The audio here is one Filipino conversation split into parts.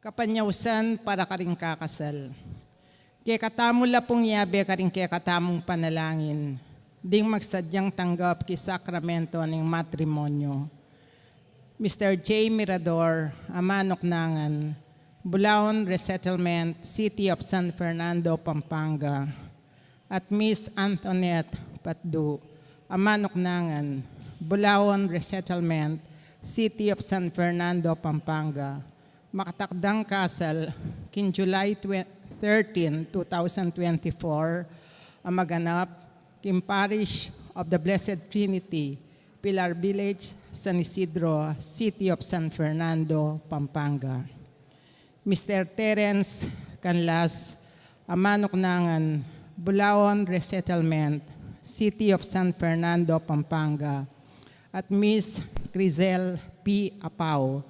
Kapanyausan para karing kakasal. Kaya katamo la pong yabe karing kaya katamong panalangin, ding magsadyang tanggap ki sakramento ng matrimonyo. Mr. J. Mirador, Amanok Nangan, Bulaon Resettlement, City of San Fernando, Pampanga, at Miss Antoinette Patdu, Amanok Nangan, Bulaon Resettlement, City of San Fernando, Pampanga, makatakdang kasal kin July 13, 2024, ang maganap kin Parish of the Blessed Trinity, Pilar Village, San Isidro, City of San Fernando, Pampanga. Mr. Terence Canlas, Amanok Nangan, Bulaon Resettlement, City of San Fernando, Pampanga, at Miss Crizel P. Apau,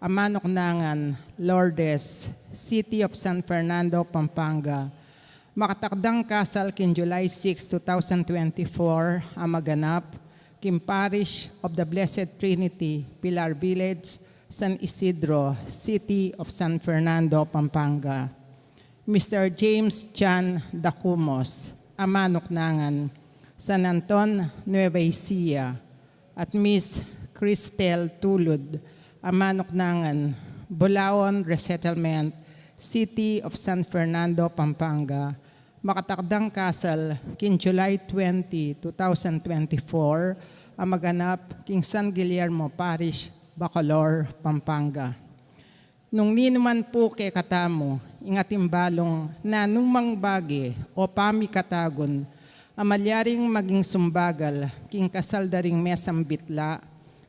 Amanok Nangan, Lourdes, City of San Fernando, Pampanga. Makatakdang kasal kin July 6, 2024, ang maganap kin Parish of the Blessed Trinity, Pilar Village, San Isidro, City of San Fernando, Pampanga. Mr. James Chan Dacumos, Amanok Nangan, San Anton, Nueva Ecija, at Miss Cristel Tulud, Amanok Nangan, Bulaon Resettlement, City of San Fernando, Pampanga, makatakdang kasal kin July 20, 2024, ang maganap king San Guillermo Parish, Bacolor, Pampanga. Nung ninuman po kay katamo, ingatimbalong na numang bagi o pamikatagon, amalyaring maging sumbagal king kasal daring mesang bitla,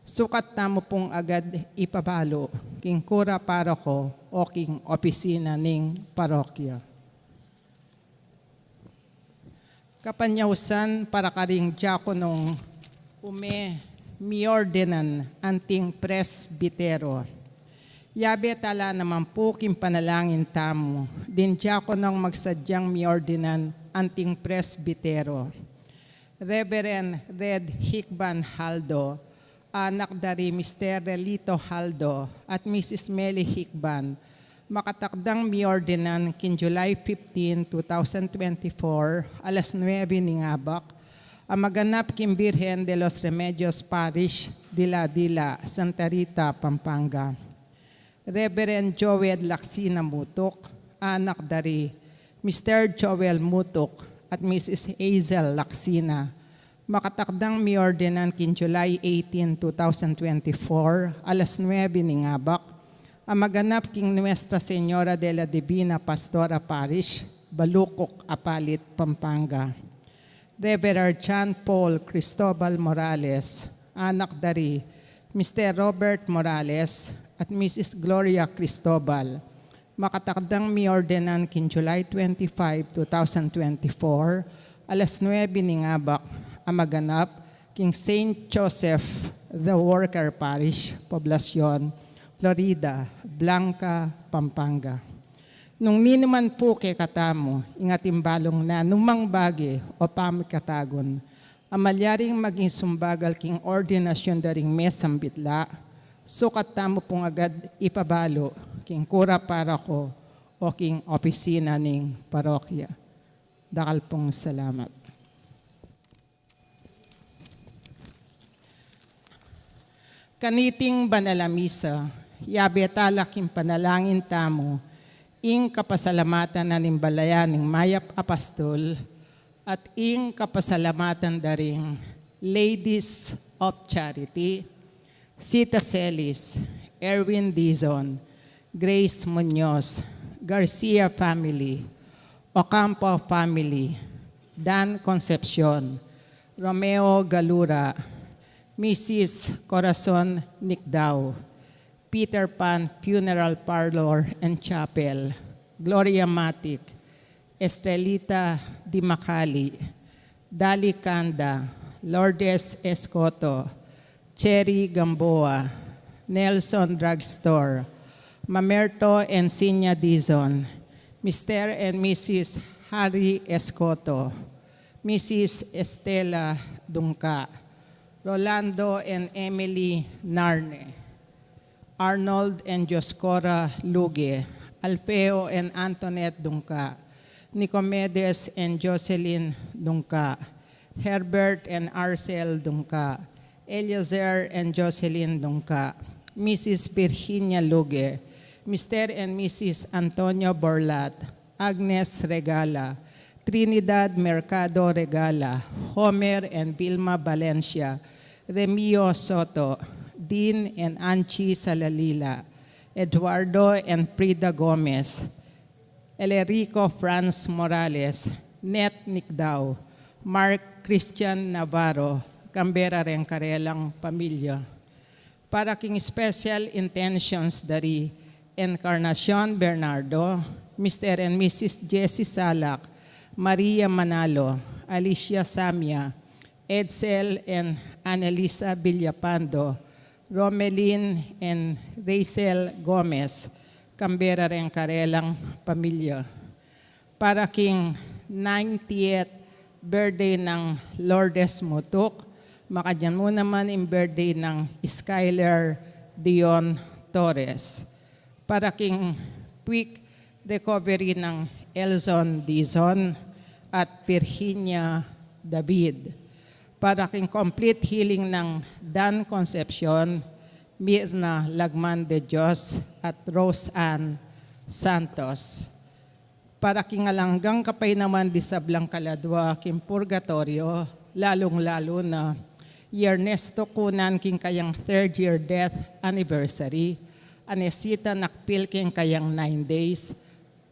sukat tamo pong agad ipabalo king kura paroko o king opisina ning parokya. Kapanyausan para karing diakonong miordenan anting presbitero. Yabe tala naman po king panalangin tamo, din diakonong magsadyang miordenan anting presbitero. Reverend Red Hikban Haldo, anak dari Mr. Relito Haldo at Mrs. Meli Hikban, makatakdang miordenan kin July 15, 2024, alas 9 ng abak, ang maganap kin Birhen de los Remedios Parish, Dila-Dila, Santa Rita, Pampanga. Reverend Joel Laksina Mutok, anak dari Mr. Joel Mutok at Mrs. Hazel Laksina, makatakdang miordenan kin July 18, 2024, alas 9 ng abak, ang maganap king Nuestra Señora de la Divina Pastora Parish, Balukok, Apalit, Pampanga. Reverend John Paul Cristobal Morales, anak dari Mr. Robert Morales at Mrs. Gloria Cristobal, makatakdang miordenan kin July 25, 2024, alas 9 ng abak, ang maganap king St. Joseph the Worker Parish, Poblacion, Florida, Blanca, Pampanga. Nung ninuman po kay katamo, ingatimbalong na numang bagi o pamikatagon, amalyaring maging sumbagal king ordinasyon daring mesang bitla, sukat tamo pong agad ipabalo king kura paroko o king opisina ning parokya. Dakal pong salamat. Kaniting banalamisa, yabe talaking panalangin tamo, ing kapasalamatan na nimbalayan ng Mayap Apostol, at ing kapasalamatan daring Ladies of Charity, Sita Celis, Erwin Dizon, Grace Munoz, Garcia Family, Ocampo Family, Dan Concepcion, Romeo Galura, Mrs. Corazon Nicdao, Peter Pan Funeral Parlor and Chapel, Gloria Matic, Estrelita Di Macali, Dali Canda, Lourdes Escoto, Cherry Gamboa, Nelson Drugstore, Mamerto Encinia Dizon, Mr. and Mrs. Harry Escoto, Mrs. Estela Dungka, Rolando and Emily Narne, Arnold and Joscora Luge, Alfeo and Antoinette Dungka, Nicomedes and Jocelyn Dungka, Herbert and Arcel Dungka, Eliezer and Jocelyn Dungka, Mrs. Virginia Luge, Mr. and Mrs. Antonio Borlat, Agnes Regala, Trinidad Mercado Regala, Homer and Vilma Valencia, Remio Soto, Dean and Anchi Salalila, Eduardo and Frida Gomez, Elerico Franz Morales, Net Nicdao, Mark Christian Navarro, Canberra Rencarelang Pamilya. Para king special intentions dari Encarnacion Bernardo, Mr. and Mrs. Jessie Salak, Maria Manalo, Alicia Samia, Edsel and Annalisa Villapando, Romelin and Rachel Gomez, Canberra Rencarelang Pamilya. Para king 90th birthday ng Lourdes Mutuk, makadyan mo naman yung birthday ng Skyler Dion Torres. Para king quick recovery ng Elzon Dizon at Virginia David. Para king complete healing ng Dan Concepcion, Mirna Lagman de Dios at Rose Ann Santos. Para king alanggang kapay naman di sablang kaladwa king purgatorio, lalong-lalo na Ernesto Cunan king kayang 3rd year death anniversary, Anesita Nakpil king kayang 9 days,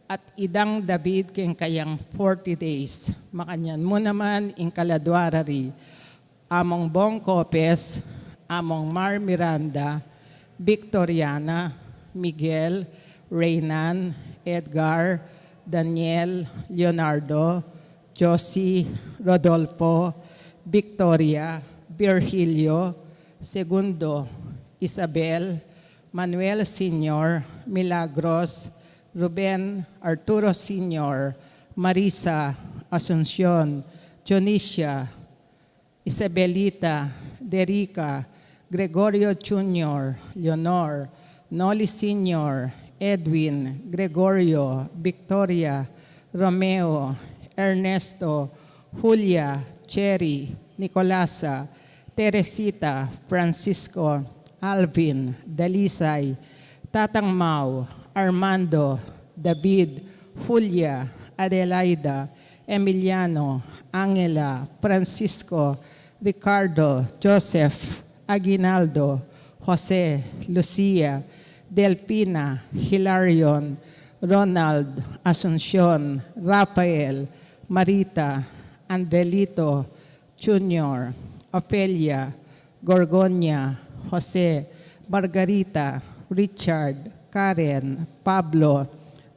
at Idang David king kayang 40 days. Makanyan mo naman ing kaladwarari, among Bong Copes, among Mar Miranda, Victoriana, Miguel, Reynan, Edgar, Daniel, Leonardo, Josie, Rodolfo, Victoria, Virgilio, Segundo, Isabel, Manuel Sr., Milagros, Ruben Arturo Sr., Marisa, Asuncion, Jonicia, Isabelita, Derica, Gregorio Jr., Leonor, Noli Sr., Edwin, Gregorio, Victoria, Romeo, Ernesto, Julia, Cherry, Nicolasa, Teresita, Francisco, Alvin, Dalisay, Tatang Mau, Armando, David, Julia, Adelaida, Emiliano, Angela, Francisco, Ricardo, Joseph, Aguinaldo, Jose, Lucia, Delpina, Hilarion, Ronald, Asuncion, Rafael, Marita, Andelito, Junior, Ofelia, Gorgonia, Jose, Margarita, Richard, Karen, Pablo,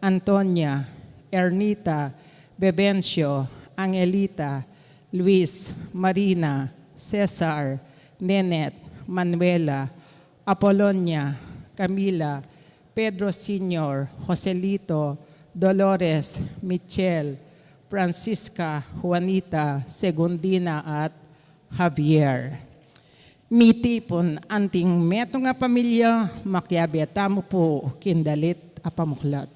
Antonia, Ernita, Bebencio, Angelita, Luis, Marina, Cesar, Nenet, Manuela, Apolonia, Camila, Pedro Sr., Joselito, Dolores, Michelle, Francisca, Juanita, Segundina at Javier. Mitipon anting meto nga pamilya, makyabeta mo po kindalit apamuklat.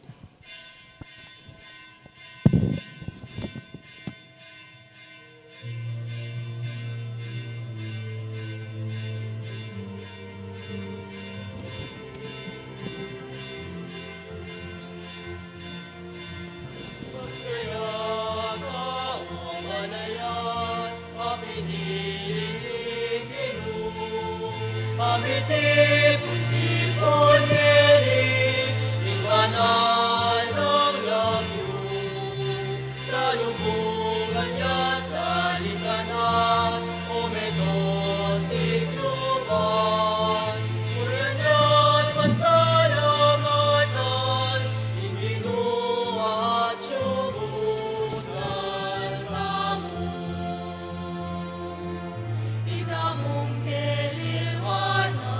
Ida mong kelilwana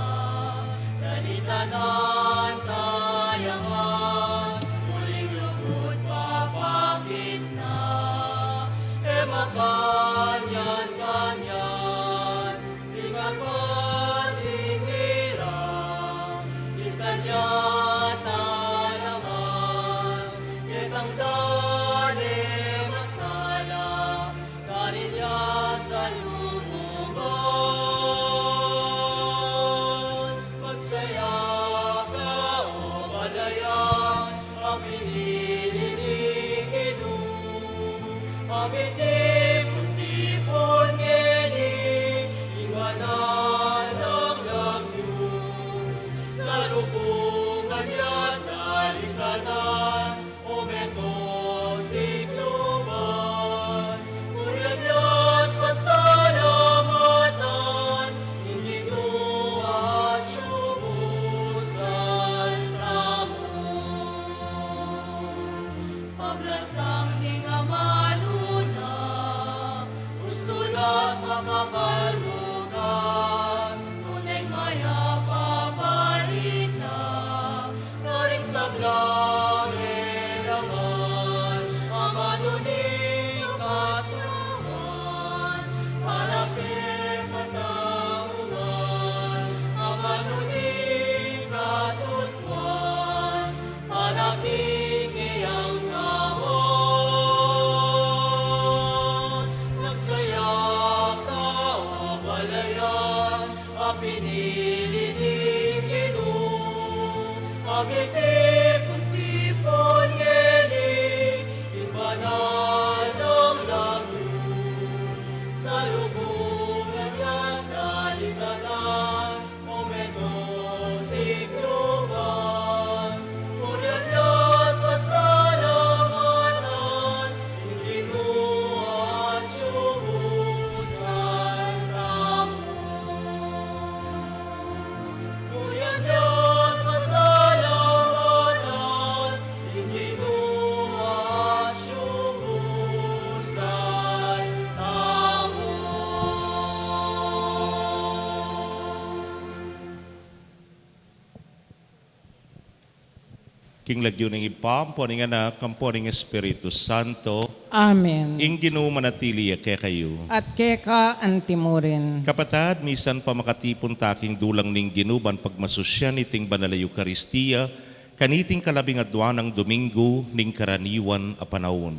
King lagyo ng ipampo ng anak, kampo ng Espiritu Santo, Amen. ing Ginoo manatili kay kayo. At keka antimurin. Kapatad, misan pa makatipon taking dulang ning ginuban pagmasusyan iting banal na Eukaristiya, kaniting kalabing adwa ng Domingo ning karaniwan a panahon.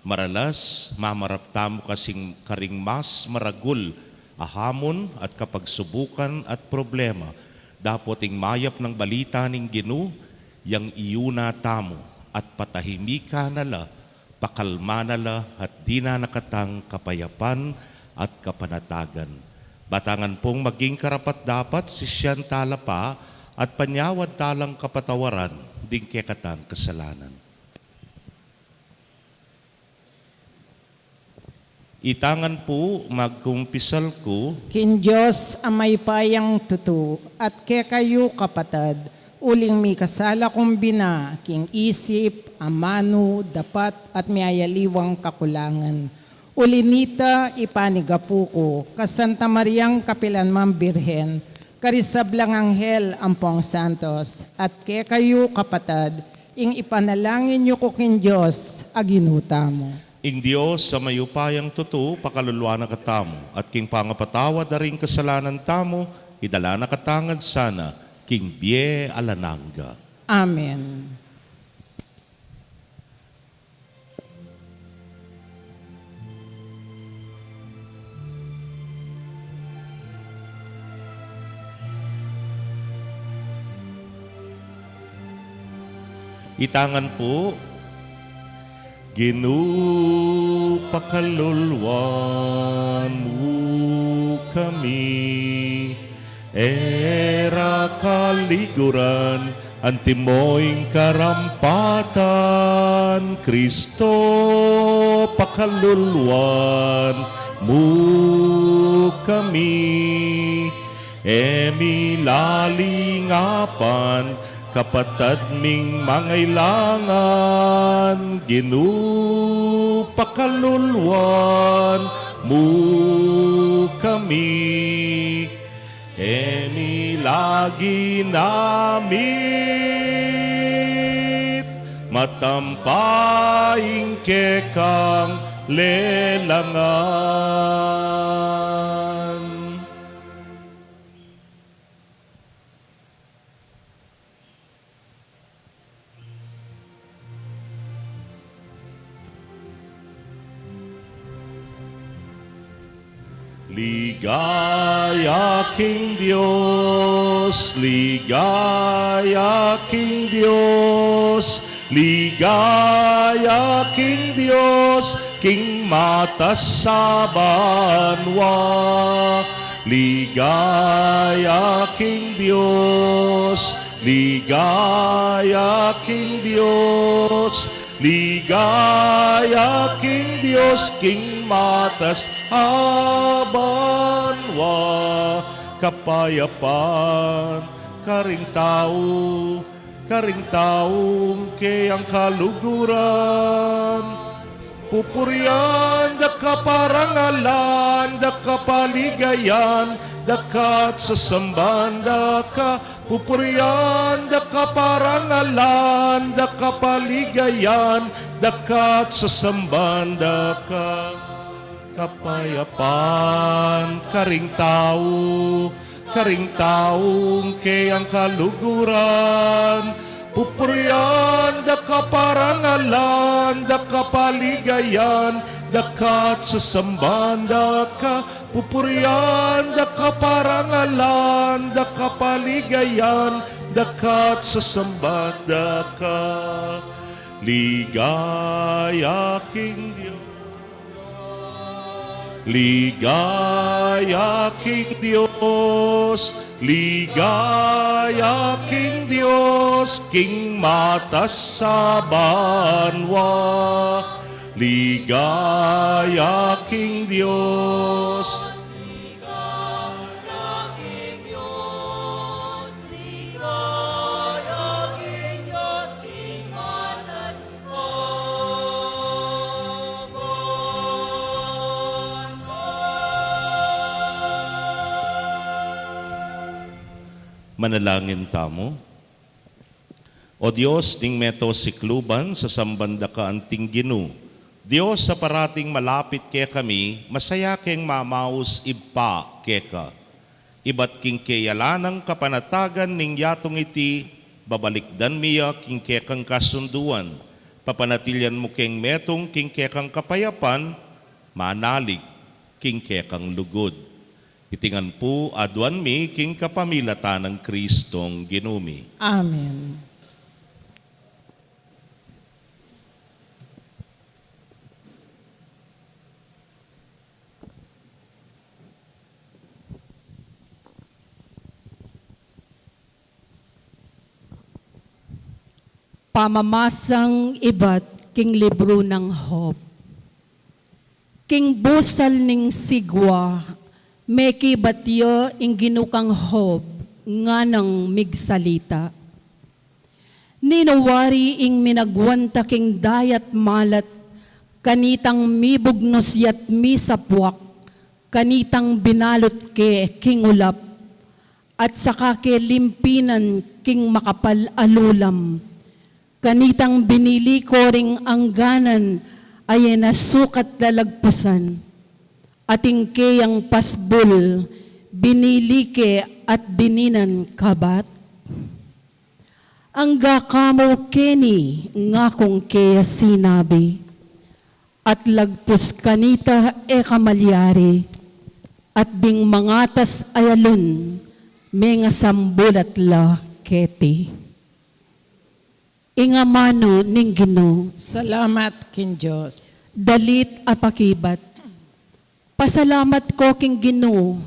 Maralas, mamaraptamo kasing karing mas maragul, ahamon at kapagsubukan at problema. Dapoting mayap ng balita ning Ginoo, yang iyuna tamo at patahimika nala, pakalma nala at di na nakatang kapayapan at kapanatagan. Batangan pong maging karapat dapat si siyan talapa at panyawad talang kapatawaran ding kekatang kasalanan. Itangan po magkumpisal ko, Kin Diyos amay payang tutu at kekayo kapatad, uling mi kasala kong bina, king isip, amano, dapat at miayaliwang kakulangan. Ulinita ipanigapu ko, kasanta Mariang Kapilanmang Birhen, karisablang anghel ampong santos, at kaya kayo kapatad, ing ipanalangin niyo ko kin Diyos, aginuta mo. ing Diyos sa mayupayang tutu, pakaluluwa na katamo, at king pangapatawa daring kasalanan tamo, idala na katangad sana, king bie alananga. Amen. Itangan po, Ginoo pakaluluwan mo kami, era kaliguran, antimoing karampatan, Kristo pakaluluwan mo kami, emilalingapan, kapatad ming mangailangan, Ginoo pakaluluwan mo kami, lagi namit, matampaing kekang lelangan. Ligaya King Diyos, ligaya King Diyos, ligaya King Diyos, King Matas sa banwa. Ligaya King Diyos, ligaya King Diyos, ligaya King Diyos, King Matas abanwa. Kapayapan, karing taong kayang kaluguran. Pupurian, da kaparangalan, da kapaligayan, dakat sa samban, da ka. Pupurian, da kaparangalan, da kapaligayan, dakat sa samban, da ka. Kapayapan, karing taong kayang kaluguran. Pupurian, da kaparangalan, da kapaligayan, dakat sa samban, da ka. Pupurian, da kaparangalan, da kapaligayan, dakat sa samban, da ka. Ligaya King Diyos, ligaya King Diyos, ligaya King Diyos, King Matas sa banwa. Ligaya King Diyos, ligaya King Diyos, ligaya King Diyos, King Matas manalangin tamo. O Diyos, ning meto sikluban sa sambanda ka anting Ginu. Diyos, sa parating malapit ke kami, masaya keng mamaus ibpa keka. Ibat king keyalanang kapanatagan ning yatong iti, babalikdan miya king kekang kasunduan. Papanatilyan mo keng metong king kekang kapayapan, manalig king kekang lugod. Itingan po aduan mi king kapamilatan ng Kristong Ginumi. Amen. Pamamasang ibat king libro ng Hob. King busal ning sigwa, meki batyo ing ginukang Hob, nga nang migsalita. Ninawari ing minagwanta king dayat malat, kanitang mibugnos yat misapwak, kanitang binalot ke king ulap, at saka ke limpinan king makapal alulam. Kanitang binili ko ring angganan ay nasukat lalagpusan. Ating kayang pasbul, binili ke at bininan kabat. Angga kamo keni nga kong kaya sinabi. At lagpus kanita e kamalyari. At ding mangatas ayalun, may nga sambulat la keti. Ingamano ning Ginoo, Salamat kin Diyos. dalit apakibat. Pasalamat ko king Ginoo,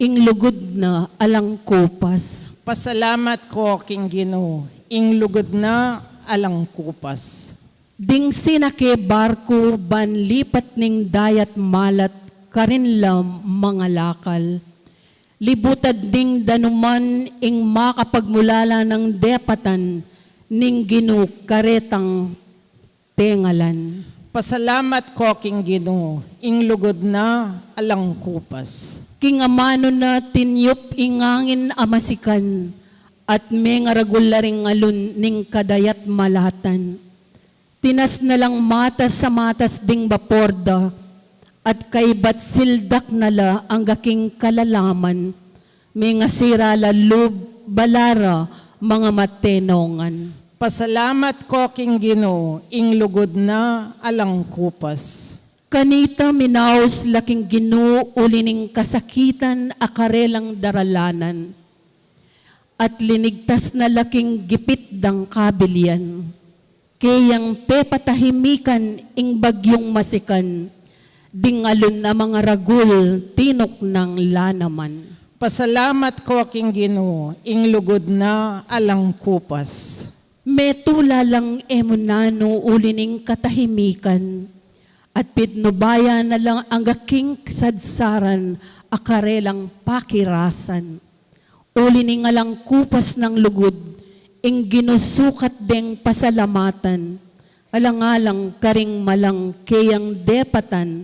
ing lugod na alang kupas. Pasalamat ko king Ginoo, ing lugod na alang kupas. Ding sinake barko ban lipat ning dayat malat karin lam mga lakal. Libutad ding danuman ing makapagmulala ng depatan ning Ginoo karetang tengalan. Pasalamat ko king Ginoo, ing lugod na alang kupas. King amano na tinyup ingangin amasikan at may nga regularing alun ning kadayat malatan. Tinas na lang matas sa matas ding baporda at kay bat sildak nala ang gaking kalalaman. May nga sira lalub balara mga matenongan. Pasalamat ko king Ginoo, ing lugod na alang kupas. Kanita minaos laking Ginoo ulining kasakitan akarelang daralanan. At linigtas na laking gipit dang kabilian. Kayang pepatahimikan ing bagyong masikan. Dingalon na mga ragul tinok ng lanaman. Pasalamat ko aking Ginoo, ing lugod na alang kupas. Metula lang emunano ulining katahimikan. At pitnubaya na lang ang aking sadsaran akarelang pakirasan. Ulining alang kupas ng lugod, ing ginusukat deng pasalamatan. Alang-alang karing malang kayang depatan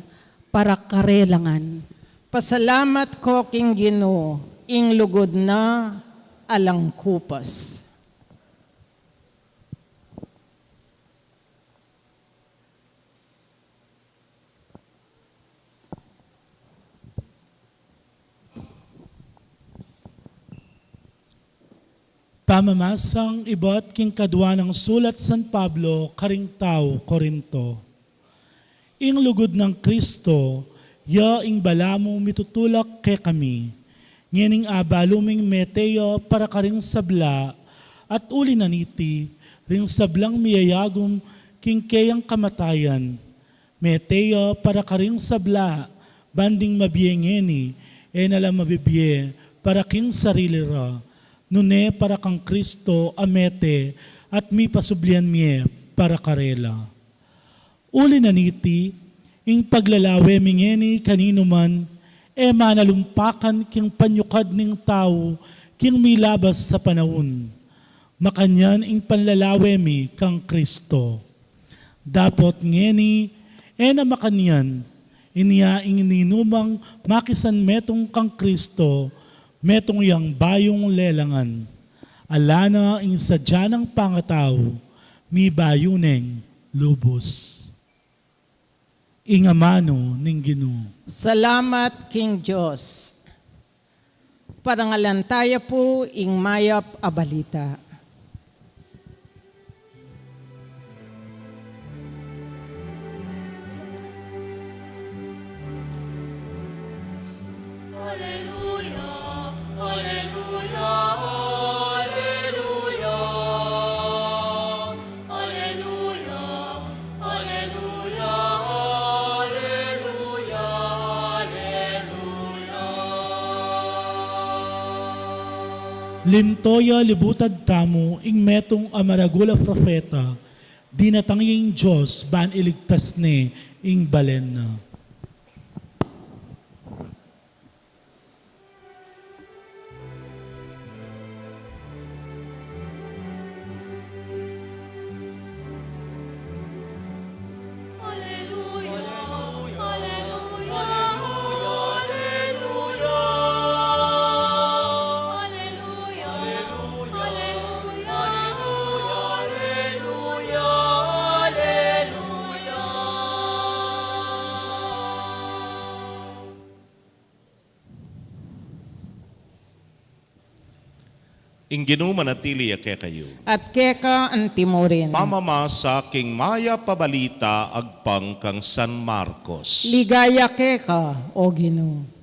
para karelangan. Pasalamat ko aking Ginoo, ing lugod na alang kupas. Pamamasang ibot king kadwa ng sulat San Pablo, karing tao, Korinto. Ing lugod ng Kristo, ya ing balamo mitutulak kay kami. Ngening abaluming meteo para karing sabla, at uli naniti, ring sablang miyayagom king kayang kamatayan. Meteo para karing sabla, banding mabiyengeni, nalang mabibiye, para king sarili ra. Nune para kang Kristo amete at mi pasublian miye para karela. Uli naniti, ing paglalawe mingeni kanino man, manalumpakan king panyukad ning tao, king milabas sa panahon. Makanyan ing panlalawe mi kang Kristo. Dapot ngeni, na makanyan, iniya ing ninumang makisan metong kang Kristo, metong yang bayong lelangan, alana ing sadya ng pangataw, mi bayuneng lubos. Ingamano ning Ginoo. Salamat King Diyos. Parangalan tayo po ing mayap a balita. Lintoya libutad tamo ing metong amaragula profeta, dinatanging Diyos ban iligtas ni ing balen na. Ing Ginoo manatili kay kayo. At keka ang timurin. Pamamasa king maya pabalita agpang kang San Marcos. Ligaya keka, o Ginoo.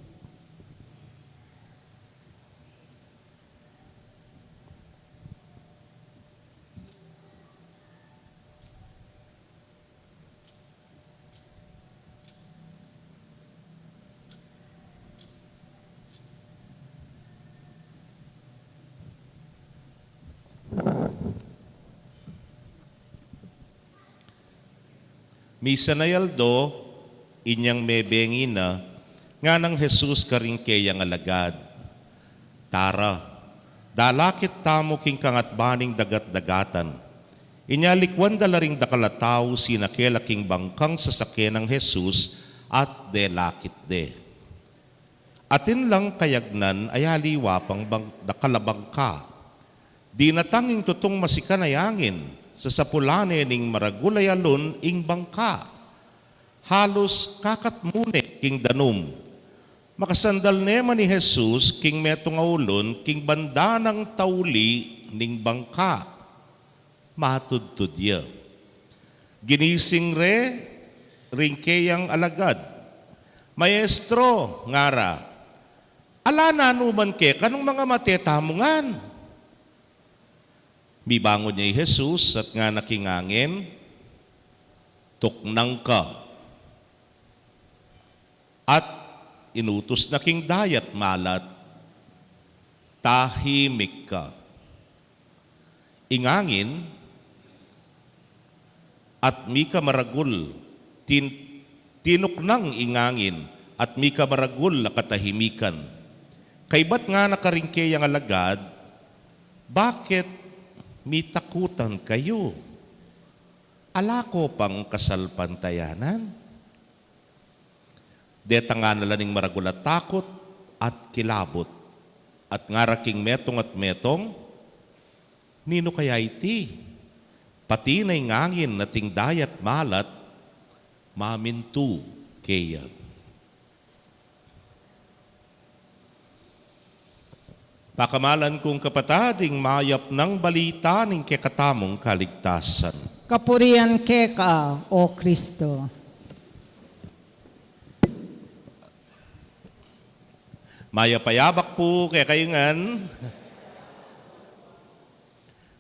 Misa na yaldo, inyang mebengin na, nga ng Jesus karing kayang alagad. Tara, dalakit tamo king kangatbaning dagat-dagatan. Inyalikwan dalaring dakalataw sinakelaking bangkang sasakyan ng Jesus at delakit de. Atin lang kayagnan ay aliwa pang dakalabangka. Di natanging tutong masikanayangin, sa sapulane ning maragulayalon ing bangka. Halos kakatmune king danum. Makasandal nema ni Jesus king metong aulon king banda ng tauli ning bangka. Matudtudya. Ginising re, ringkeyang alagad. Maestro, ngara, ala na numan ke, kanong mga matetamungan? Mibangon niya Jesus at nga nakingangin, tuknang ka. At inutos na king dayat malat, tahimik ka. Ingangin, at mika maragul, tinuknang ingangin, at mika maragul na katahimikan. Kaybat nga nakaringkey ang alagad, bakit mitakutan kayo? Alako pang kasalpantayanan? Deta nga nalaning maragul at takot at kilabot, at ngaraking metong at metong, nino kaya iti? Pati na ingangin na ting dayat malat, mamintu kaya. Pakamalan kong kapatading mayap ng balita ng kekatamong kaligtasan. Kapurian ka, O Kristo. Mayapayabak po kaya kayungan.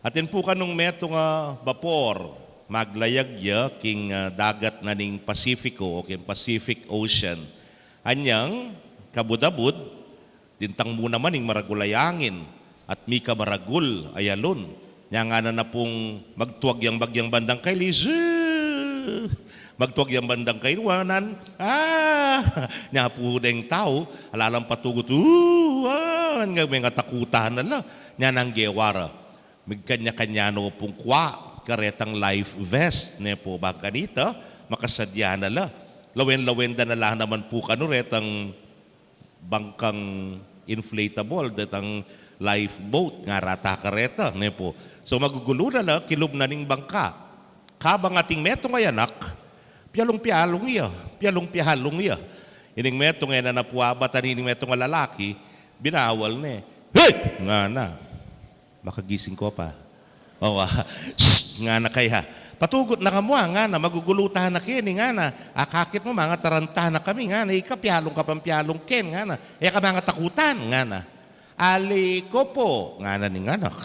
Atin po kanong meto nga vapor, maglayagya king dagat na ning Pasifiko o king Pacific Ocean. Anyang kabudabud, dintang muna man ning maragulayangin at mika maragul ayalon. Nya nga na pong magtuwag yang bagyang bandang kay Lizu. Magtuwag yang bandang kay Iwanan. Nya po deng tao, alalang patugot, nga may nga takutan na la. Nya nang gewara. Magkanya-kanya no pong kwa, karetang life vest, ne po ba kanita, makasadya na la. Lawen-lawenda na lang naman po kano retang bangkang inflatable, detang lifeboat, nga rata kareta, ne po. So magugulo na la, kilub na ning bangka. Kabang ating metong ay anak, piyalong-piyalong iya, piyalong-piyalong iya. Ining metong ay na napuabatan, ining metong lalaki, binawal ne. Hey! Nga na. Makagising ko pa. Nga na kaya. Patugot na kamua, nga na, magugulutan na kini, nga na. Akakit mo, mga taranta na kami, nga na. Ikapyalong ka pampyalong ken, nga na. Ka mga takutan, nga na. Ali ko po, nga na ning anak.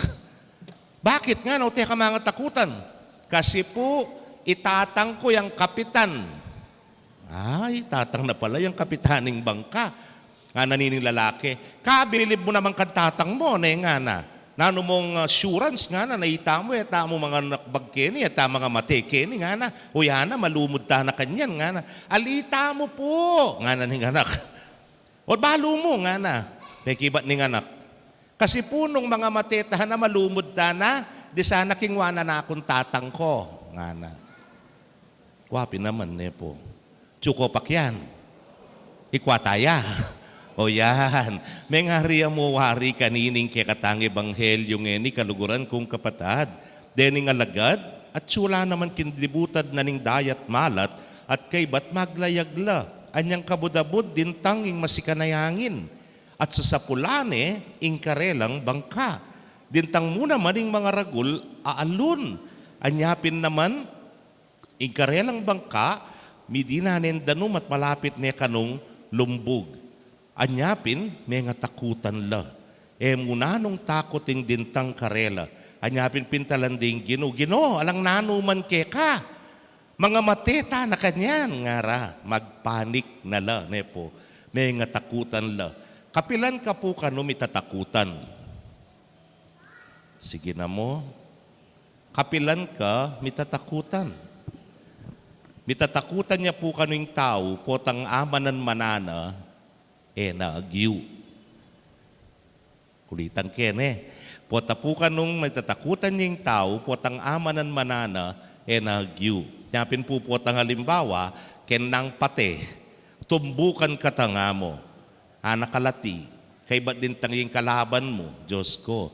Bakit nga na, ka mga takutan? Kasi po, itatang ko yung kapitan. Itatang na pala yung kapitaning bangka. Nga na nining lalaki. Kabilib mo naman kantatang mo, nga na. Nano mong assurance nga na naita mo, mo mga nakbagkeni, mga matekeni nga na, uyana, malumod ta na kanyan nga na, alita mo po, nga na ning anak. O balo mo nga na, pekibat ning anak. Kasi po nung mga matetahan na malumod ta na, di sana kingwana na akong tatang ko, nga na. Wapi naman ne po. Tsuko pakyan. Ikwataya. O yan, may ngariya mo wari kanining kekatang ebanghelyo ngeni kaluguran kong kapatad. Dening alagad at sula naman kindibutad na ning dayat malat at kay bat maglayagla. Anyang kabudabud din tanging masikanayangin. At sa sapulane, ingkarelang bangka. Dintang muna maning mga ragul aalun. Anyapin naman, ingkarelang bangka, midinanen danum at malapit ne kanong lumbog. Anyapin, may nga takutan la. Muna nung takoting dintang karela. Anyapin pintalanding Gino, alang nanuman ka. Mga mateta na kanyan, ngara, magpanik na la, nepo. May nga takutan la. Kapilan ka po kano mitatakutan? Sige na mo. Kapilan ka mitatakutan? Mitatakutan niya po kano yung tao, potang amanan manana, naagyu. Kulitan ken Potapukan nung matatakutan niyang tao, potang amanan manana, naagyu. Nyapin po potang halimbawa, ken nang pate, tumbukan katanga mo, anakalati, kay ba't din tanging kalaban mo, Diyos ko,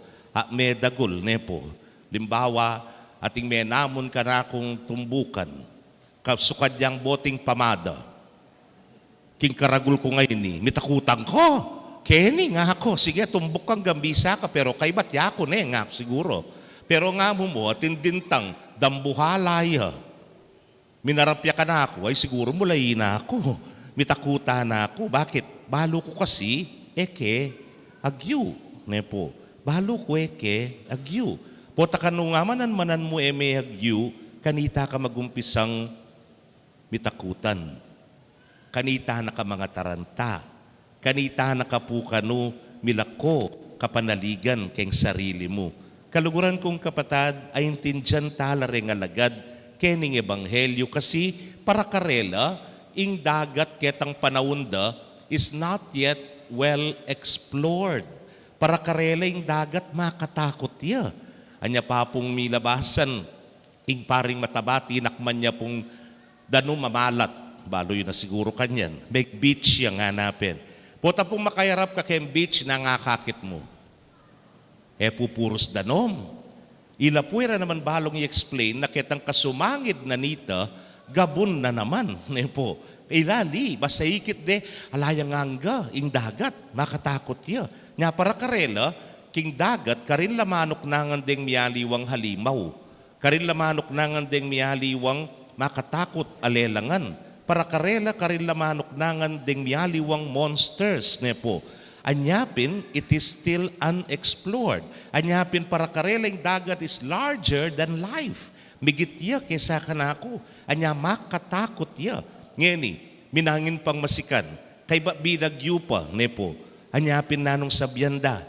medagul, nepo. Limbawa, ating menamon ka na kung tumbukan, kasukad yang boting pamada, king karagul ko ngayon mitakutang ko. Keni nga ako, sige tumbok kang gambisa ka, pero kay ba't yako nga siguro. Pero nga mo atin dintang dambuhalaya. Minarapya ka na ako, ay siguro mulayin na ako. Mitakuta na ako. Bakit? Balo ko kasi, eke, agyu. Nepo. Balo ko eke, agyu. Pota ka nung manan mo eme agyu, kanita ka magumpisang mitakutan. Kanita na ka mga taranta. Kanita na ka po kanu milako kapanaligan keng sarili mo. Kaluguran kong kapatad ay intindyan tala rin alagad kening ebanghelyo kasi para karela, ing dagat ketang panawunda is not yet well explored. Para karela ing dagat makatakot ya. Anya pa pong milabasan, ing paring matabati, nakman niya pong dano mamalat. Balo yun na siguro kanyan. May beach yung hanapin. Pota pong makayarap ka kayong beach na ngakakit mo. Pupuros danom. Ila puwera naman balong i-explain na kitang kasumangid na nita, gabon na naman. Nepo. Ilali, basta ikit de, alayang angga, ing dagat, makatakot ya. Nga para karela, king dagat, karin lamanok nangandeng miyaliwang halimaw. Karin lamanok nangandeng miyaliwang makatakot alelangan. Para karela, karin lamanok nangandeng miyaliwang monsters. Nepo. Anyapin, it is still unexplored. Anyapin para karelang dagat is larger than life. Migit ya kesa kanako. Anya makatakot ya. Ngeni, minangin pang masikan. Kay ba binagyo pa, nepo. Anyapin nanong sabyanda.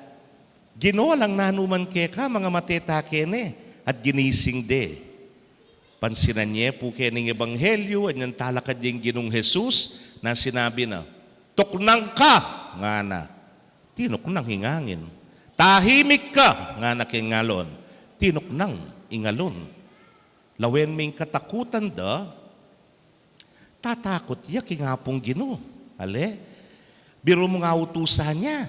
Ginoo lang nanuman keka mga mateta kene. At ginising de. Pansinan niya po kening ebanghelyo. Anyan talakad yung ginong Jesus na sinabi na, tuknang ka, nga na. Tinok nang hingangin. Tahimik ka, nga nakingalon. Tinok nang ingalon. Lawen ming katakutan da, tatakot ya kingapong Ginoo. Ale, biro mo nga utusan niya.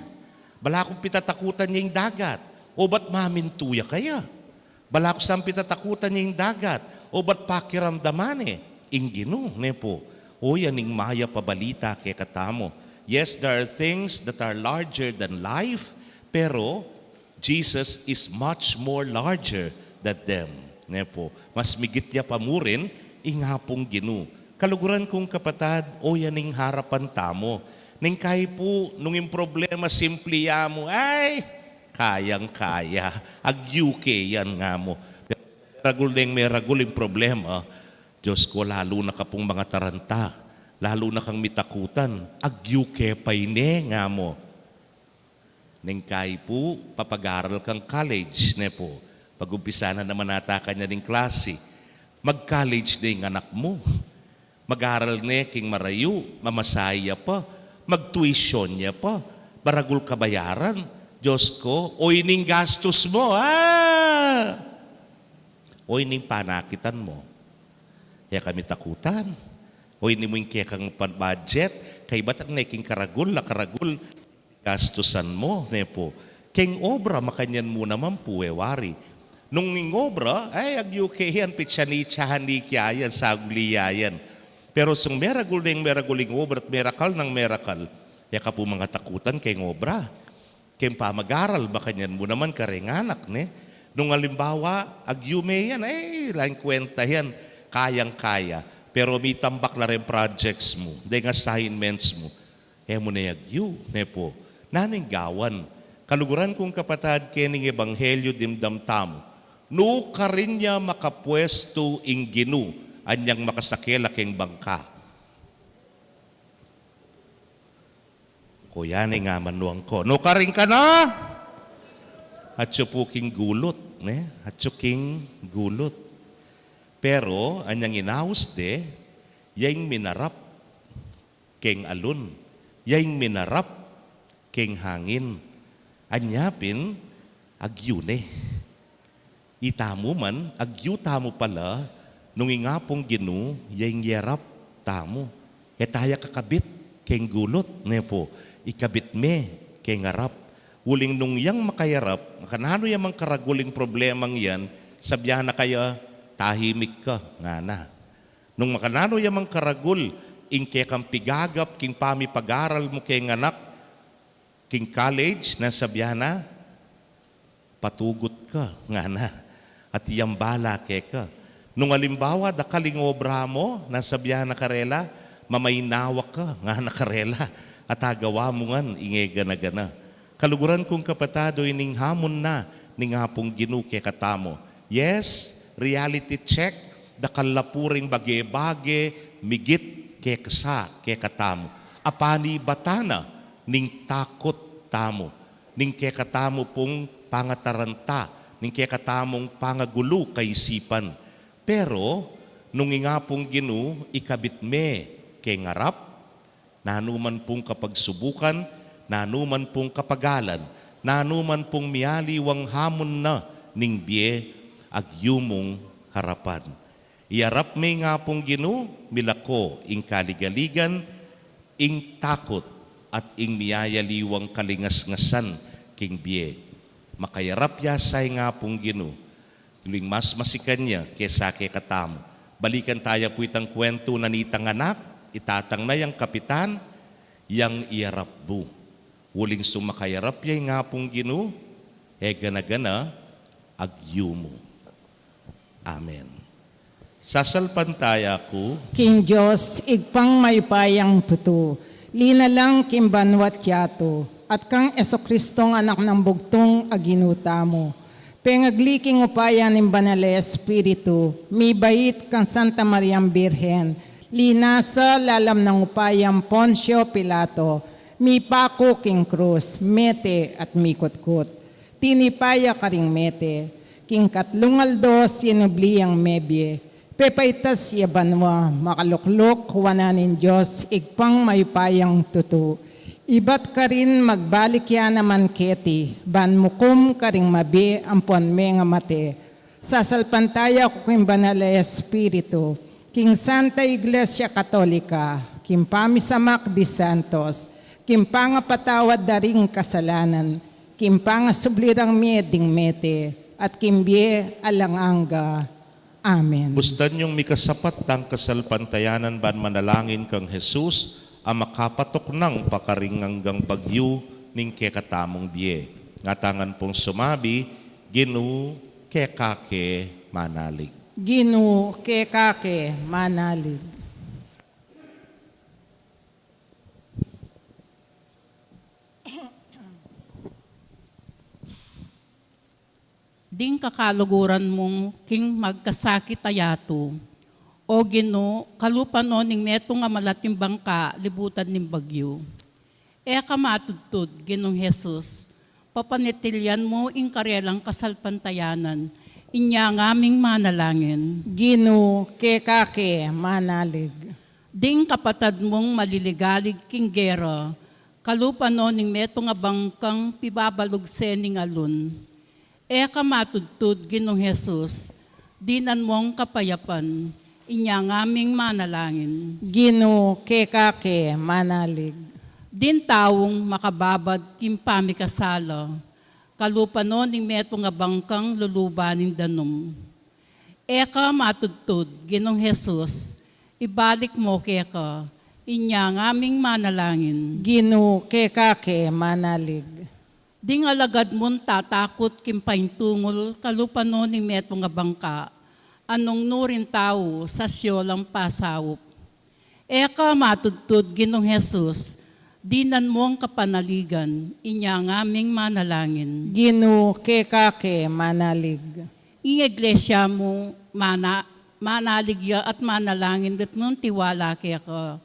Bala kong pitatakutan niya yung dagat. O ba't mamintuya kaya? Bala ko saan pitatakutan niya yung dagat. O ba't pakiramdaman ing Ginoo, nepo. O yaning maya pabalita kay katamo. Yes, there are things that are larger than life, pero Jesus is much more larger than them. Nepo, mas migit ya pamurin, ingapong Ginoo. Kaluguran kong kapatad, o yaning harapan tamo. Ning kay po, nung yung problema, simple ya mo, ay, kayang-kaya. Agyuke yan nga mo. May raguling problema, Diyos ko, lalo na ka pong mga taranta. Lalo na kang mitakutan, agyuke pa'y nga mo. Neng kay po, papag-aral kang college, nepo. Pag-umpisa na naman nata kanya ng klase. Mag-college na yung anak mo. Mag-aral na king marayu, mamasaya pa. Mag-tuition niya pa. Baragul kabayaran. Diyos ko, o ining gastos mo, o ining panakitan mo. Kaya kami takutan. O ini mo yung kekang budget, kay ba't na iking karagul, gastusan mo, nepo. Keng obra, makanyan mo naman po, wari. Nung ing obra, ay agyukehan, pitsani-tsahan ni kiayan, saguliyayan. Pero sung meraguling obra at merakal ng merakal, kaya ka po mga takutan keng obra. Keng pamag-aral, makanyan mo naman karenganak, ne? Nung alimbawa, agyume yan, lang kwenta yan, kayang-kaya. Pero may tambak na rin projects mo, dahil assignments mo. Mo na yagyu, nepo. Naning gawan. Kaluguran kong kapatad, kening ebanghelyo dimdam tamo. No ka rin niya makapwesto ing Ginoo, anyang makasakela keng bangka. Kuya ni nga manuang ko. No ka rin ka na? Atyo po king gulot. Atyo king gulot. Pero, anyang inaus de, yaing minarap keng alun, yaing minarap keng hangin. Anyapin, agyune. Itamo man, agyu tamo pala, nung ingapong Ginoo, yaing yerap tamo. Etaya kakabit keng gulot, nepo, ikabit me keng arap. Uling nung yang makayarap, kanano yung mga karaguling problemang yan, sabyahan na kaya, tahimik ka, nga na. Nung makanano yamang karagul, ing kang pigagap, king pami pag-aral mo kay anak, king college, na sabyana, patugot ka, nga na. At iyang bala kay ka. Nung alimbawa, da kalingobra mo, nasa biyahe na karela, mamaynawak ka nga nakarela, at agawa mo ngan, ingay gana-gana. Kaluguran kong kapatado, ining hamon na, ning hapong ginuke katamo. Yes, reality check, da kalapuring bage-bage, migit ke kasa, ke katamo. Apani batana, ning takot tamo, ning ke katamo pong pangataranta, ning ke katamong pangagulo kaisipan. Pero, nung nga pong ginu, ikabit me kay ngarap, nanuman pong kapagsubukan, nanuman pong kapagalan, nanuman pong mialiwang hamon na ning biye, agyumong harapan. Iarap me nga pong ginu, milako, ing kaligaligan, ing takot, at ing miyayaliwang kalingas-ngasan king biye. Makayarap yasay nga pong ginu, iling mas masikan niya kesa ke katamo. Balikan tayo po itang kwento na nitang anak, itatang na yang kapitan, yang iarap bu. Uling sumakayarap yay nga pong ginu, gana-gana, agyumo. Amen. Sasalpantaya ko, King Diyos, igpang maypayang tuto, lina lang kimbanwat yato, at kang Esokristong anak ng bugtong aginuta mo. Pengagliking upaya ng Banal Espiritu, may bait kang Santa Mariang Birhen, linasa lalam ng upayang Poncio Pilato, may pako king krus, mete at mikutkut. Tinipaya karing mete, king katlungaldo sinubliyang mebye, pepaitas yabanwa, makaluklok, wananin Diyos, igpang maypayang tutu. Ibat ka rin magbalik yan naman keti, ban mukum ka ring mabi ang puanme nga mate. Sasalpantaya ko king Banal Espiritu, king Santa Iglesia Katolika, king Pamisamak di Santos, king pangapatawad daring kasalanan, king pangasublirang mieding mete, at king bie alanganga. Amen. gustan yung mikasapat tang kasalpantayanan ban manalangin kang Jesus, ang makapatok ng pakaringanggang bagyo ning kekatamong biye. Ngatangan pong sumabi, ginu kekake manalig. Ginu kekake manalig. Ding kakaluguran mong king magkasakit ayato. O Gino, kalupano ning neto nga malating bangka, libutan ning bagyo. E kamatudtud, Ginong Jesus, papanitilyan mo ing karelang kasalpantayanan, inya ngaming manalangin. Ginu kekake manalig. Ding kapatad mong maliligalig king gera, kalupano ning neto nga bangkang pibabalugse ning alun. E kamatudtud, Ginong Jesus, dinan mong kapayapan, inya ngaming manalangin. Ginu kekake manalig. Din taong makababad kim pamikasala, kalupano ning meto nga bangkang lulubanin danom. Eka matudtud, Ginong Jesus, ibalik mo keka, inya ngaming manalangin. Ginu kekake manalig. Ding alagad mon tatakot kim paintungol, kalupano ning meto nga bangka, anong nurin tao sa siyolang pasawop. Eka matudtud, Ginong Jesus, dinan mo ang kapanaligan, inya ngaming manalangin. Ginu kekake manalig. Ing iglesia mo, manaligya at manalangin, bet mong tiwala kaya ka.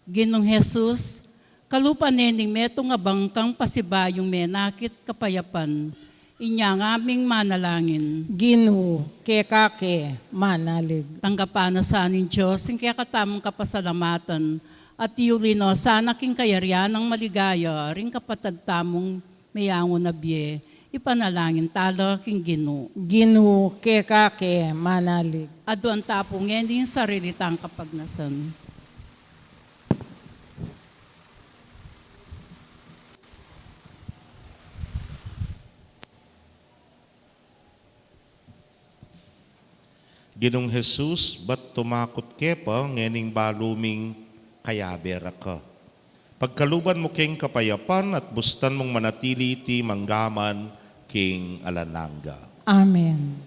Ginong Jesus, kalupanening meto nga bangkang pasibayong menakit kapayapan, inya ngaming manalangin. Ginu kekake manalig. Tanggapan na sa aning Diyos, ang kaya katamang kapasalamatan, at iulino sana king kayaryan ng maligaya, ring kapatad tamong mayango na biye, ipanalangin tala king Gino. Ginu kekake manalig. Ado ang tapong ending sarili tang kapagnasan. Ginong Jesus, ba't tumakot ke pa, ngening baluming kayabera ka. Pagkaluban mo king kapayapan at bustan mong manatili ti manggaman king alananga. Amen.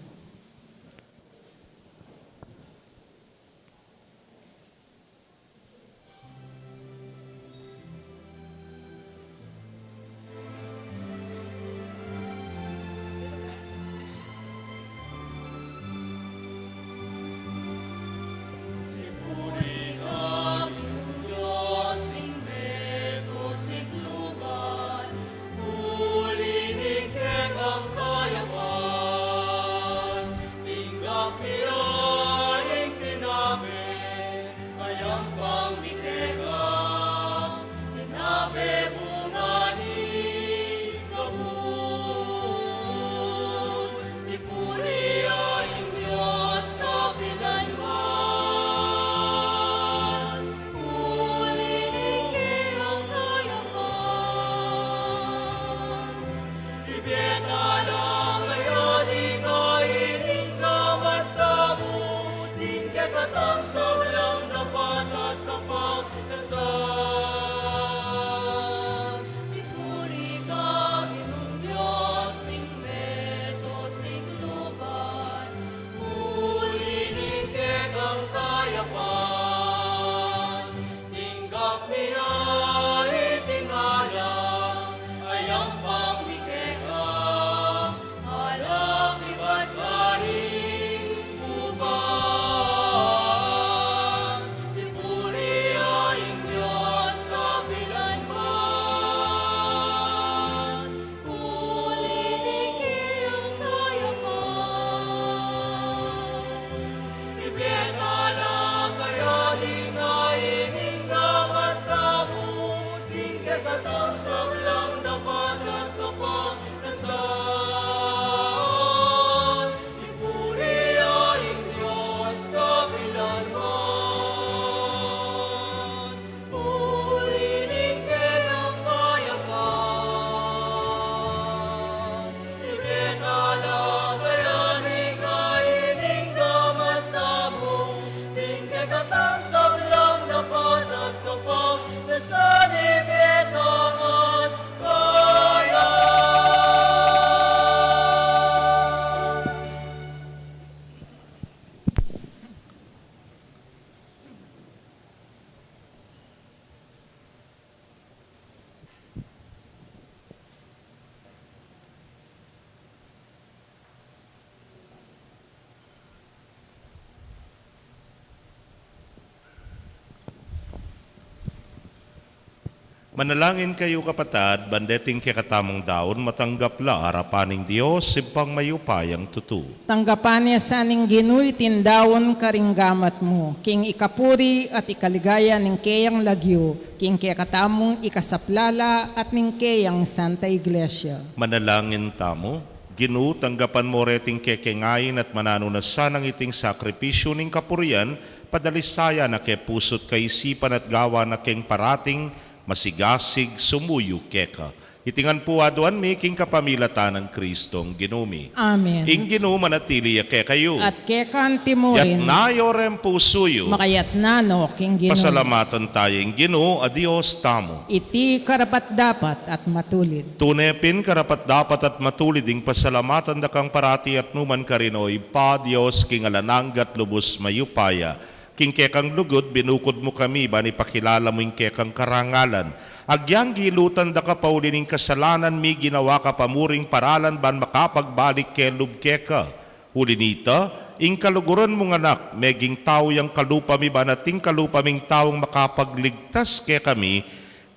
Manalangin kayo kapatad, bandeting kakatamong daon, matanggap la harapaning Diyos, simpang mayupayang tutu. Tanggapan niya sa ning ginuy tindawon karinggamat mo, king ikapuri at ikaligaya ning keyang lagyo, king kakatamong ikasaplala at ning keyang Santa Iglesia. Manalangin tamo, Ginu, tanggapan mo reting kekengayin at mananunasan ang iting sakripisyo ning kapurian, padalisaya na ke pusot kaisipan at gawa na keng parating masigasig sumuyo keka. Itingan po aduan making kapamilatan ng Kristong ginumi. Amen. Ing ginu manatili ke kayo. At kekan Yat timurin, nayo rem pusuyo. makayat nano king ginuy. Pasalamatan tayong ginu, adios tamo. Iti karapat dapat at matulid. Tunepin karapat dapat at matulid ing pasalamatan da kang parati at numan karinoy, pa Diyos king alananggat lubos mayupaya. King kekang lugod, binukod mo kami, bani pakilala mo ing kekang karangalan. Agyang gilutan da ka paulining kasalanan, mi ginawa ka pamuring paralan, ban makapagbalik ke lubkeka. Ulinita, ing kaluguran mong anak, meging tao yang kalupa mi, banating kalupa ming taong makapagligtas ke kami,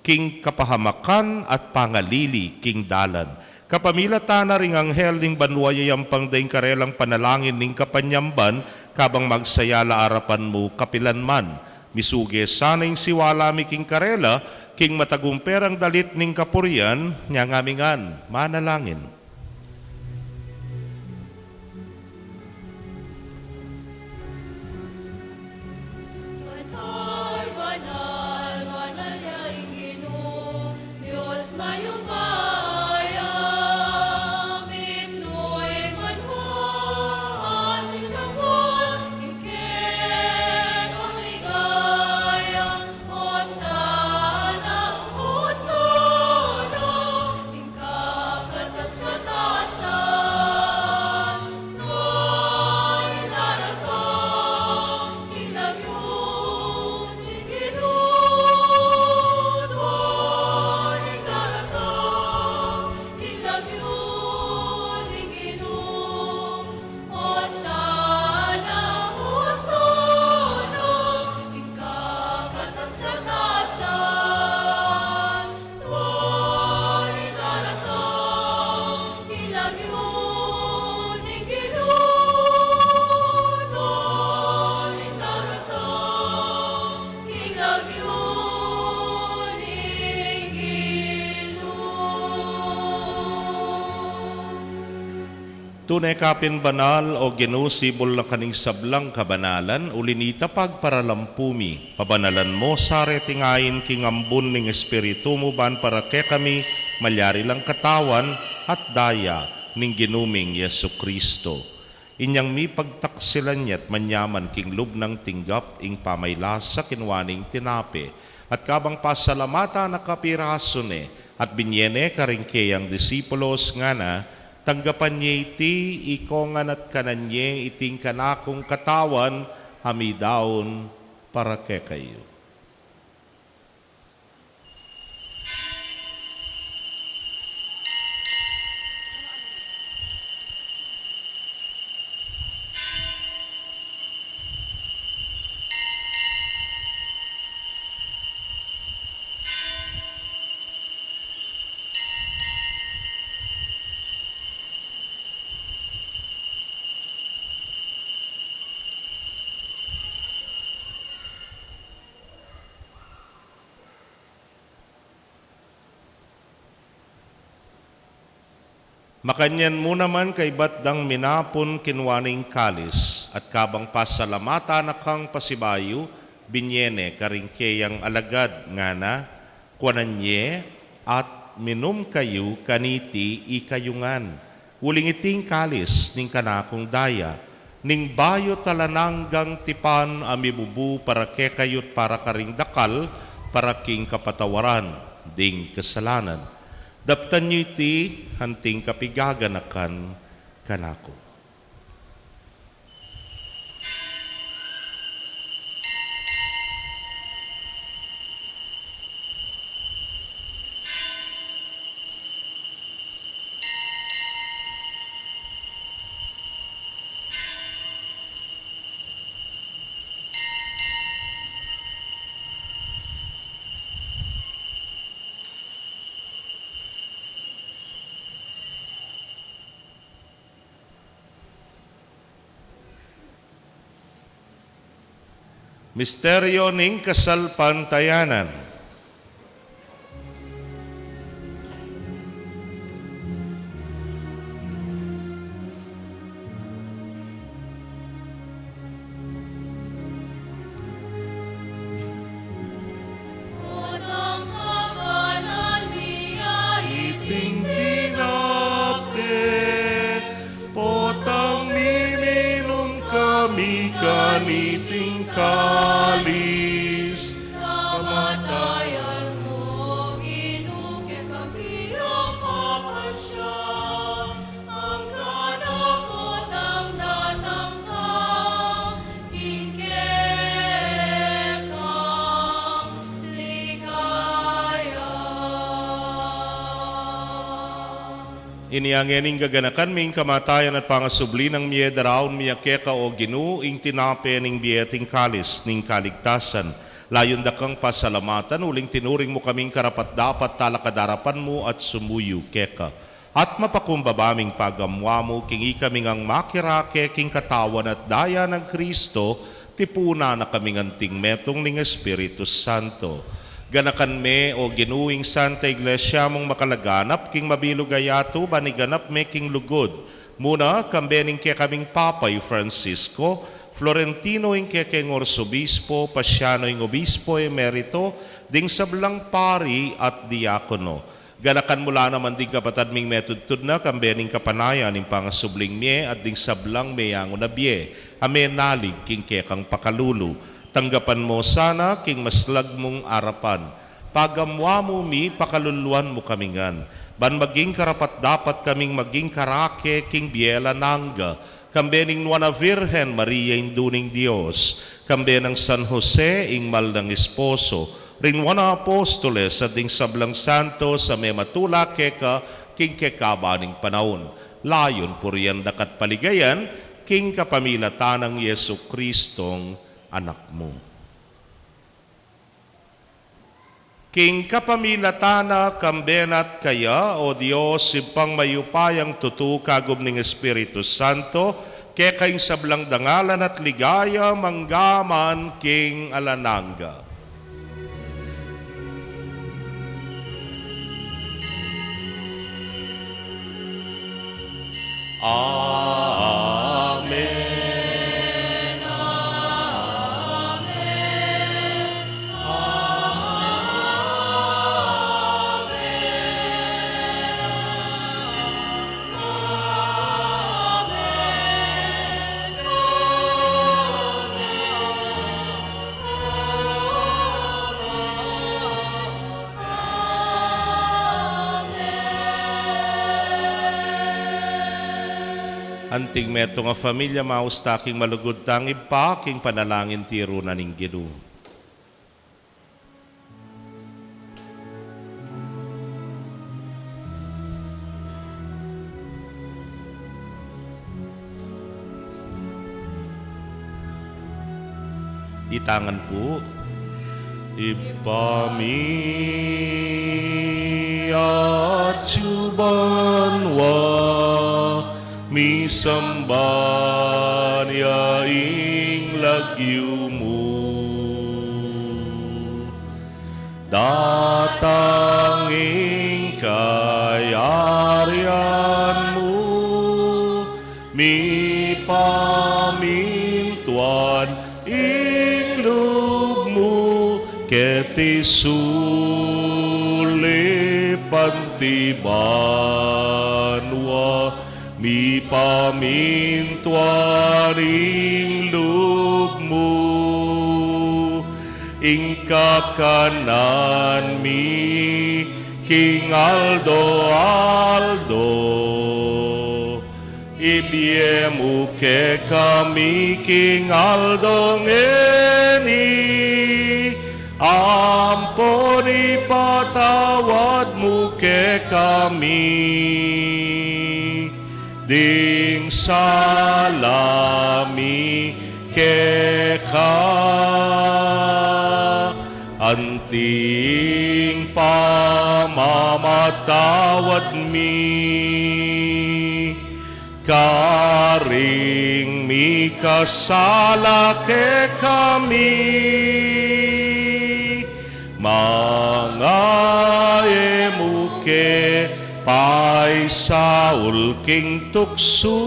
king kapahamakan at pangalili, king dalan. Kapamilata na ring anghel ning banwaya yang pangdaing karelang panalangin ning kapanyamban, kabang magsayala arapan mo kapilan man. Misuge sanang siwala mi king karela, king matagumperang dalit ning kapurian, nya ngamingan, manalangin. Banal, banal, banal yaing Ginoo, Diyos mayupaya, mitnoy manho, ating lambot, ingkek ang ligaya, Hosana, ingkakatas-katasan, noy narata, ilagyon, iginun, noy narata, ilagyon, iginun, Hosana, Hosanna, ingkakatas-katasan, noy narata, ilagyon, iginun, noy narata, ilagyon, iginun. Tunay kapin banal o ginusibol na kaning sablang kabanalan, ulinita pagparalampumi. Pabanalan mo sa retingayin king ambun ning espiritu mo ban para ke kami malyari lang katawan at daya ning ginuming Yesu Kristo. Inyang mi pagtaksilan niya't manyaman king lub ng tinggap ing pamaylasa kinwaning tinape. At kabang pasalamata na kapirasone at binyene karingkeyang disipulos nga na, tanggapan niya iti, ikongan at kananye iting kanakong katawan, hamidaon para ke kayo. Makanyan mo naman kay batdang minapon kinwaning kalis at kabang pasalamata na kang pasibayo, binyene karingkeyang alagad nga na, kwananye at minum kayo kaniti ikayungan. Uling iting kalis ning kanakong daya, ning bayo talananggang tipan amibubu para ke kayot para karing dakal, para king kapatawaran, ding kasalanan. Daptan niyo iti hanting kapigaganakan kanako. Misteryo ning kasalpantayanan. Otang kaganan biyahit Iting tinapit, potang minilom kami kaniting kalis. kamatayan mo, ginuke kami ang papasya. Ang kanakot ang datang ka, ikekang ligaya. Iniangening gaganakan ming kamatayan at pangasubli ng miedaraon miyakeka o Ginoo ing tinape ning bieting kalis ning kaligtasan. Layon dakang pasalamatan uling tinuring mo kaming karapat dapat talakadarapan mo at sumuyo keka. At mapakumbabaming pagamwa mo kingi kaming ang makirake king katawan at daya ng Kristo tipuna na kaming anting metong ning Espiritu Santo. Ganakan me o ginuing Santa Iglesia mong makalaganap king mabilugayato baniganap me king lugod. Muna kambening kaya kaming Papay Francisco, Florentino ing kaya king Orsobispo, Pasiano ing Obispo Emerito, ding sablang pari at diakono. Ganakan mula naman ding kapatad ming metudtud na kambening kapanayan ing pangasubling mie at ding sablang meyango na bie. Ame nalig king kaya kang pakalulu. Tanggapan mo sana king maslag mong arapan. Pagamwa mo mi, pakaluluan mo kamingan. Ban maging karapat dapat kaming maging karake king biela nangga. Kambening Nuana Virgen Maria induning Dios. Kambenang San Jose ing mal ng esposo. Rinwana Apostoles at ding sablang santo sa may matula keka king kekabaning panahon. Layon puriyan dakat paligayan king kapamilatan ng Yesu Kristong anak mo. King kapamilatana kambenat kaya o Diyos simpang mayupayang tutu kagum ning Espiritu Santo kaya kayong sablang dangalan at ligaya manggaman king alananga. Amen. Anting meto nga familia mausta king malugod tangib pa king panalangin tiro na ning Ginoo. Itangan po. Ipami at subanwa misamban yaing lagyu mo. Datanging kayarian mo, mi pamintuan ing loob mo, keti sulipan tibanwa, mi pamintuan ing loob mo, ing kakanan mi King Aldo, ibiemu ke kami King Aldo ngeni, amponi patawad mo ke kami, ding salami ke anting pamamatawad mi, karing mi kasala ke kami, mga emuke pay saul king tukso,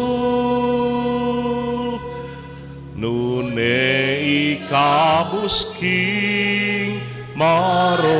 nune ikabus king marok.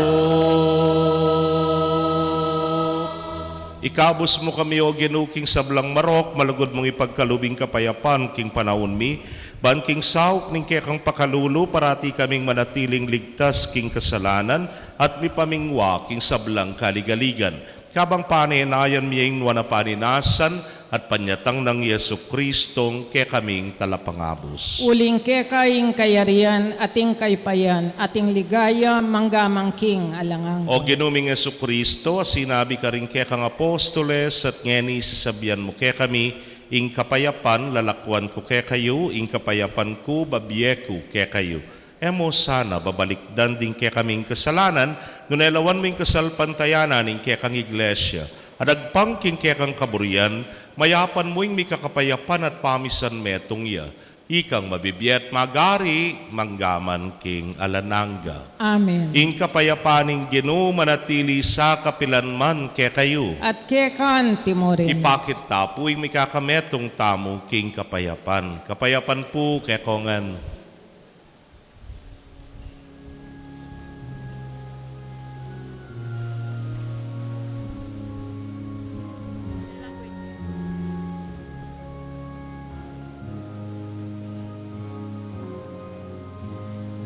Ikabus mo kami o ginuking sablang marok, malugod mong ipagkalubing kapayapan king panahon mi, ban king sauk ning kekang pakalulu, parati kaming manatiling ligtas king kasalanan, at mi pamingwa king sablang kaligaligan. Kabang paninayan miyeng wana paninasan, at panyatang ng Yesu Kristong ke kaming talapangabos. Uling kekaing kayarian, ating kaypayan, ating ligaya, manggamangking alangang. O ginuming Yesu Kristo, sinabi ka rin ke kang apostoles, at ngeni sasabihan mo ke kami, ing kapayapan lalakwan ko ke kayo, ing kapayapan ko babieku ke kayo. Emo sana babalikdan din ke kaming kasalanan, ngunelawan mo yung kasalpantayanan ing ke kang iglesia. Adagpang king ke kang kaburian, mayapan mo yung may kakapayapan at pamisan metong ya. Ikang mabibiyat magari, manggaman king alananga. Amen. Ing kapayapaning Ginoo manatili sa kapilanman ke kayo. At kekan timorin. Ipakit tapo yung may kakametong tamo king kapayapan. Kapayapan po ke kongan.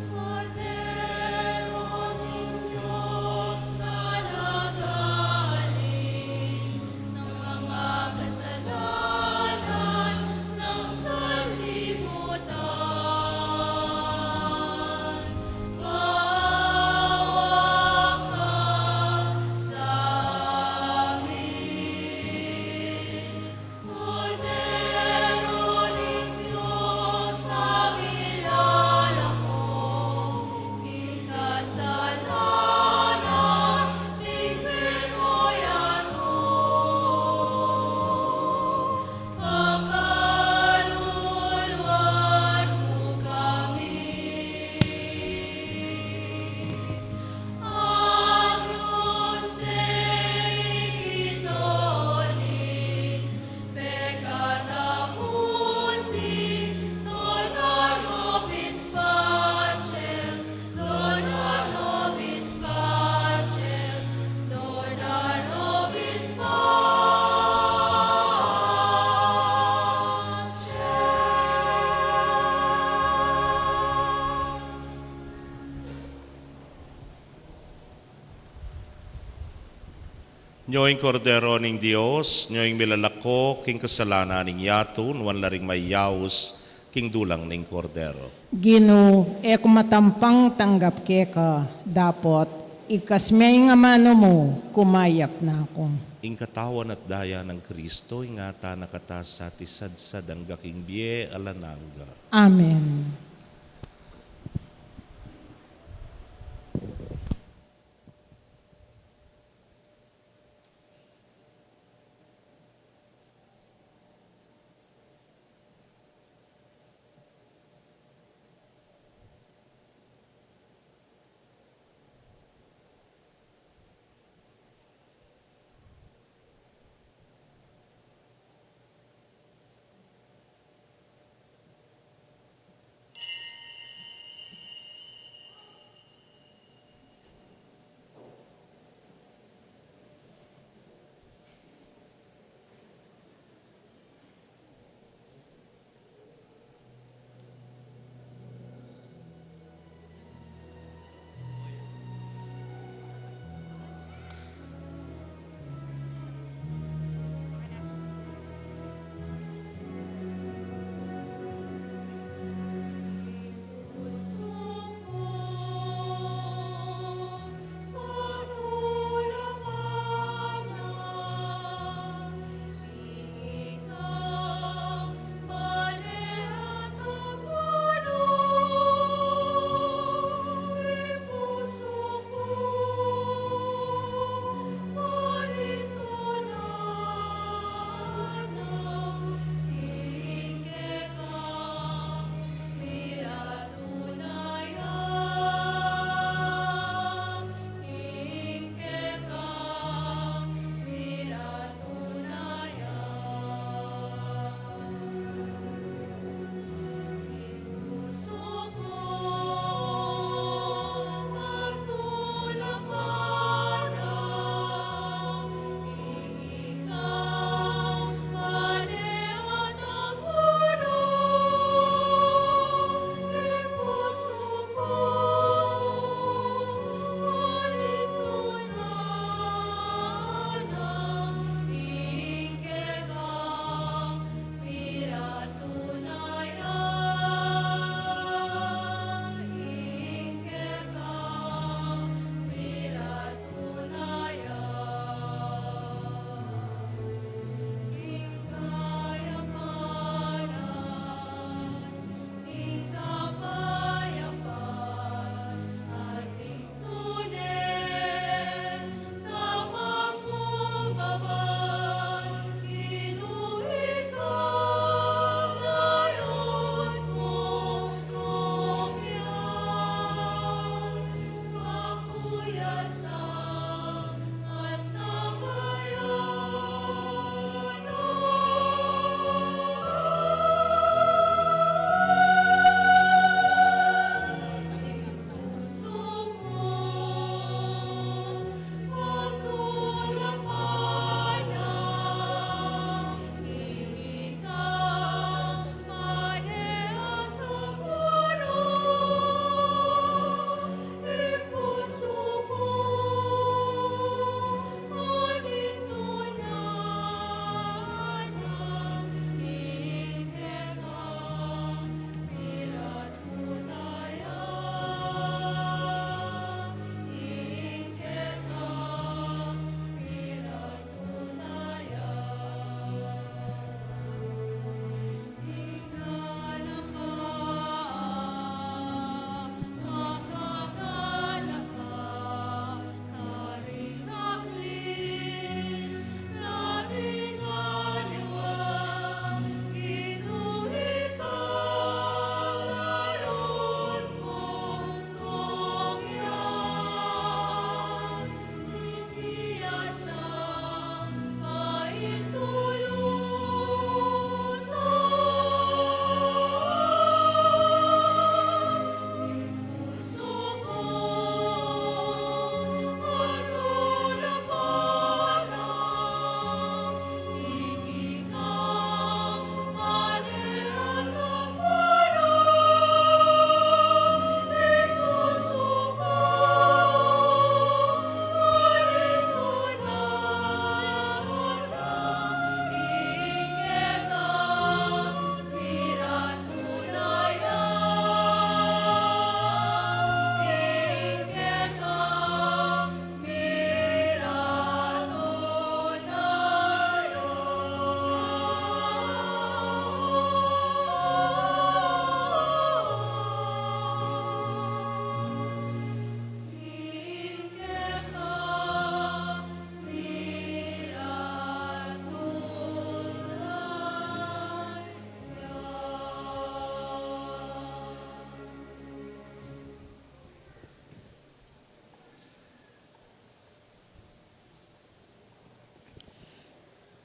Cordero Diyos na nagalis ng mga kasalanan ng sanlibutan. Maawa ka sa amin. Cordero ng Diyos na nilalako, ikasalanan ng Pinoy ato. Pakaluluan mo kami. Agnus Dei Quitonis, peccata mundi, dona nobis pacem, dona nobis pacem, dona nobis pacem. Nyoing kordero ning Dios, nyoing milalako king kasalanan ning yatun, wan laring mayaus king dulang ning kordero. Gino, kumatampang tanggap keka, dapot, ikasmay nga mano mo, kumayap na ako. Ing katawan at daya ng Kristo, ingata nakata sa tisadsad ang gaking biye alananga. Amen.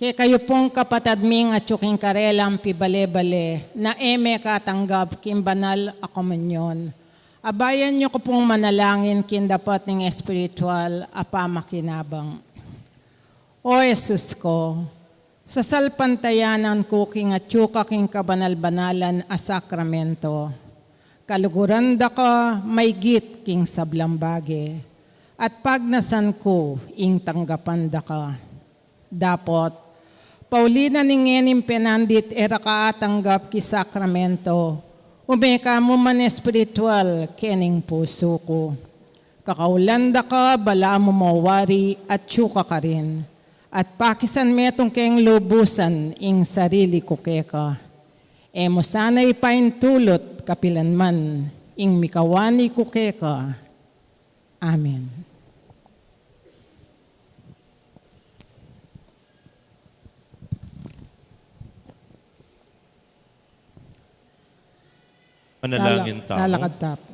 Kaya kayo pong kapatad ming at yuking karelang pibale-bale na eme katanggap kim banal a komunyon. Abayan niyo ko pong manalangin kin dapat ng espiritual apamakinabang. O Jesus ko, sa salpantayanan ko king at yuka king kabanal-banalan a sakramento, kaluguran da ka may git king sablambage, at pagnasan ko ing tanggapan da ka. Dapot, Paulina ningenim penandit era kaatanggap ki sakramento, umeka mo man espiritual kening puso ko. Kakaulanda ka, bala mo mawari at tsuka ka rin. At pakisan metong keng lubusan ing sarili ko keka. Emo sana'y paintulot kapilanman ing mikawani ko keka. Amen. Manalangin tao. Lalakad tapo.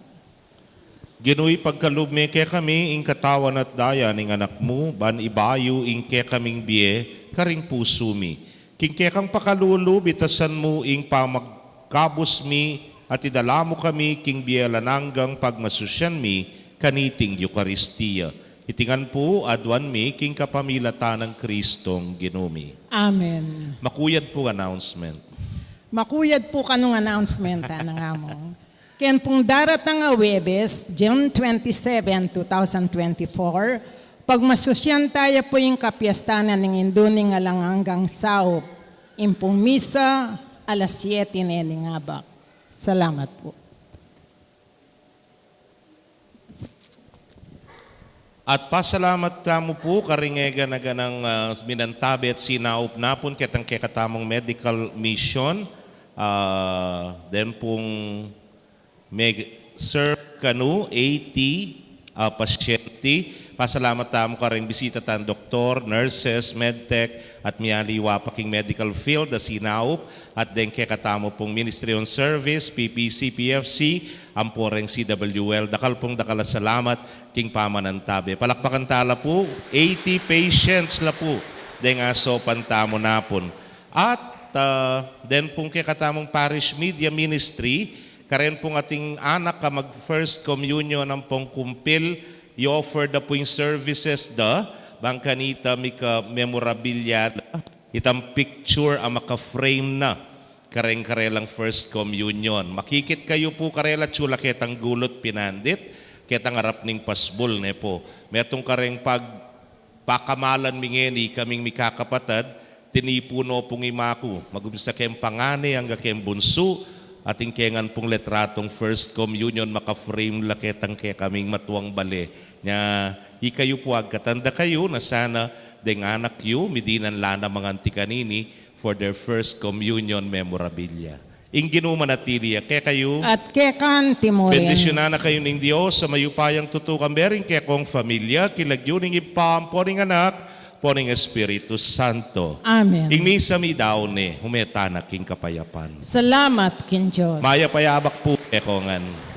Ginoy pagkalubme kaya kami ing katawan at daya ning anak mo, ban ibayo ing kaya kaming biye, karing puso mi. King kaya kang pakalulu, bitasan mo ing pamagkabos mi, at idala mo kami king biye lananggang pagmasusyan mi, kaniting Eucharistia. Itingan po adwan mi king kapamilatan ng Kristong ginumi. Amen. Makuyad po announcement. Makuyad po kanong announcement na nga mo. Ken pong daratang a Webes, June 27, 2024, pagmasusyan tayo po yung kapiyastanan ng Induning alang hanggang saop. Impong misa, alas 7 nening abak. Salamat po. At pasalamat kamo po karingega na ganang minantabi at sinaop na po kitang kekatamong medical mission. Then pong serve kanu 80 pasyente. Pasalamat tamo ka rin bisita tan doktor, nurses, medtech at miyaliwa paking medical field na sinaup at then kekatamo pong Ministry on Service, PPC, PFC, amporeng CWL. Dakal pong dakala salamat king pamanantabi. Palakpakan tala po, 80 patients la po. Deng aso pantamo napon. At then pong kekatamong Parish Media Ministry, karen pong ating anak ka mag-first communion ng pong kumpil, i-offer da po yung services da, bangkanita mika memorabilia, itang picture ang maka-frame na, kareng-karelang first communion. Makikit kayo po karela tsula ketang gulot pinandit, ketang harap ning pasbol ne po. Metong kareng pag pakamalan mingeni kaming mikakapatad, tinipuno pong imaku. Mag-umisa kem pangani hangga kem bunso, ating kengan pong letratong first communion maka-frame laketang kaya kaming matuwang bale. Nya, ikayo po agkatanda kayo na sana deng anak yu, midinan lana mga antikanini for their first communion memorabilia. Ing ginumanatili kaya kayo, At kekan Timorin. bendisyonan na kayo ng Diyos sa mayupayang tutukang bering kaya kong familia, kilagyuning ipam, poring anak, poring Espiritu Santo. Amen. Ing misa mi daw ni, humeta na king kapayapan. Salamat kin Diyos. Maya payabak po, ekongan.